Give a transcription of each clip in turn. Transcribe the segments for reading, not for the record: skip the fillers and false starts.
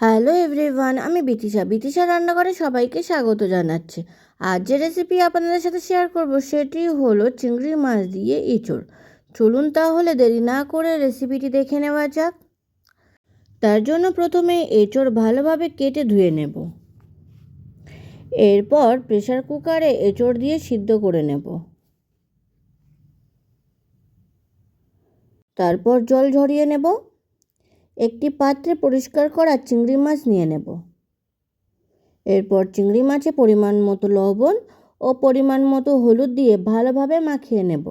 Hello everyone, আমি বিতিশা রান্নাঘরে সবাইকে স্বাগত জানাচ্ছি। আজ যে রেসিপি আপনাদের সাথে শেয়ার করব সেটি হলো চিংড়ি মাছ দিয়ে এঁচোড়। চলুন তাহলে দেরি না করে রেসিপিটি দেখে নেওয়া যাক। তার জন্য প্রথমে এঁচোড় ভালোভাবে কেটে ধুয়ে নেব। এরপর প্রেসার কুকারে এঁচোড় দিয়ে সিদ্ধ করে নেব। তারপর জল ঝরিয়ে নেব। একটি পাত্রে পরিষ্কার করা চিংড়ি মাছ নিয়ে নেব। এরপর চিংড়ি মাছে পরিমাণ মতো লবণ ও পরিমাণ মতো হলুদ দিয়ে ভালোভাবে মাখিয়ে নেব।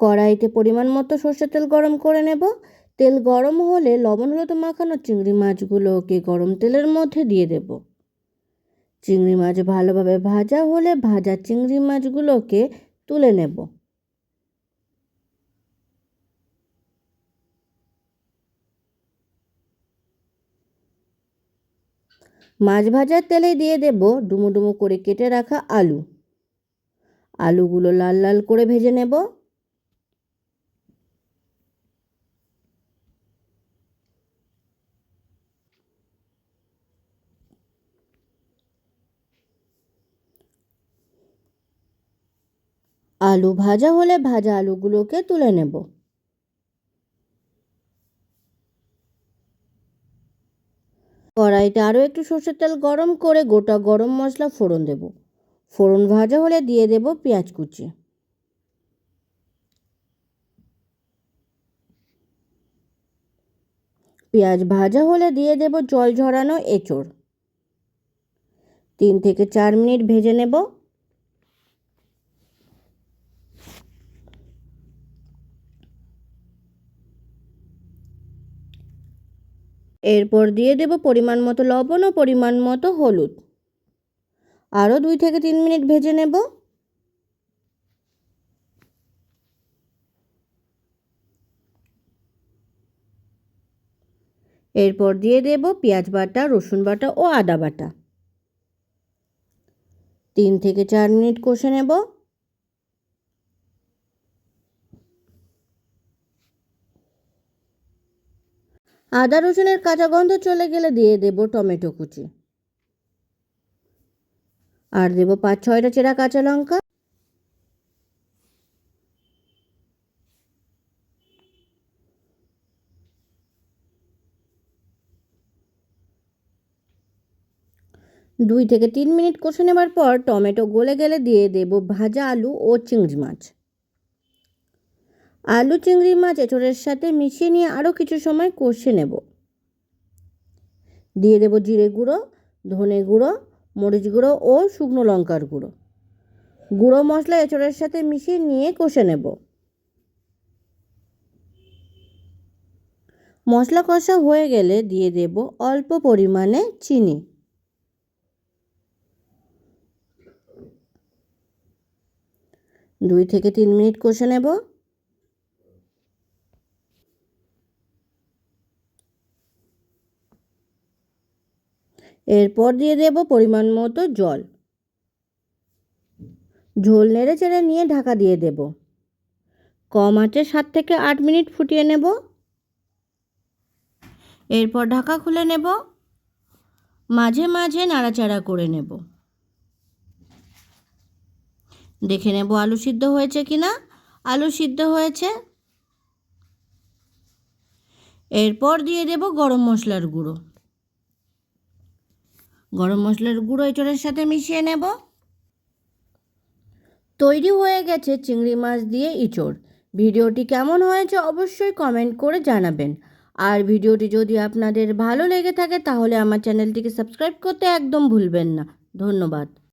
কড়াইতে পরিমাণ মতো সর্ষের তেল গরম করে নেব। তেল গরম হলে লবণ হলুদ মাখানো চিংড়ি মাছগুলোকে গরম তেলের মধ্যে দিয়ে দেব। চিংড়ি মাছ ভালোভাবে ভাজা হলে ভাজা চিংড়ি মাছগুলোকে তুলে নেব। মাছ ভাজার তেলে দিয়ে দেব ডুমো ডুমো করে কেটে রাখা আলু। আলুগুলো লাল লাল করে ভেজে নেব। আলু ভাজা হলে ভাজা আলুগুলোকে তুলে নেব। কড়াইতে আরও একটু সর্ষের তেল গরম করে গোটা গরম মশলা ফোড়ন দেব। ফোড়ন ভাজা হলে দিয়ে দেব পেঁয়াজ কুচি। পেঁয়াজ ভাজা হলে দিয়ে দেব জল ঝরানো এঁচোড়। 3 থেকে 4 মিনিট ভেজে নেব। এরপর দিয়ে দেব পরিমাণ মতো লবণ ও পরিমাণ মতো হলুদ। আরও 2 থেকে 3 মিনিট ভেজে নেব। এরপর দিয়ে দেব পেঁয়াজ বাটা, রসুন বাটা ও আদা বাটা। 3 থেকে 4 মিনিট কষে নেব। আদা রসুনের কাঁচা গন্ধ চলে গেলে দিয়ে দেব টমেটো কুচি। আর দেব 5-6টা চেরা কাঁচা লঙ্কা। দুই থেকে 3 মিনিট কষে নেবার পর টমেটো গলে গেলে দিয়ে দেব ভাজা আলু ও চিংড়ি মাছ। আলু চিংড়ি মাছ এঁচোড়ের সাথে মিশিয়ে নিয়ে আরও কিছু সময় কষে নেব। দিয়ে দেব জিরে গুঁড়ো, ধনে গুঁড়ো, মরিচ গুঁড়ো ও শুকনো লঙ্কার গুঁড়ো। গুঁড়ো মশলা এঁচোড়ের সাথে মিশিয়ে নিয়ে কষে নেব। মশলা কষা হয়ে গেলে দিয়ে দেব অল্প পরিমাণে চিনি। দুই থেকে 3 মিনিট কষে নেব। এরপর দিয়ে দেব পরিমাণ মতো জল। ঝোল নেড়ে চেড়ে নিয়ে ঢাকা দিয়ে দেব। কম আঁচে 7 থেকে 8 মিনিট ফুটিয়ে নেব। এরপর ঢাকা খুলে নেব। মাঝে মাঝে নাড়াচাড়া করে নেব। দেখে নেব আলু সিদ্ধ হয়েছে কিনা। আলু সিদ্ধ হয়েছে। এরপর দিয়ে দেব গরম মশলার গুঁড়ো। গরম মশলার গুঁড়ো এঁচোড়ের সাথে মিশিয়ে নেব। তৈরি হয়ে গেছে চিংড়ি মাছ দিয়ে এঁচোড়। ভিডিওটি কেমন হয়েছে অবশ্যই কমেন্ট করে জানাবেন। আর ভিডিওটি যদি আপনাদের ভালো লেগে থাকে তাহলে আমার চ্যানেলটিকে সাবস্ক্রাইব করতে একদম ভুলবেন না। ধন্যবাদ।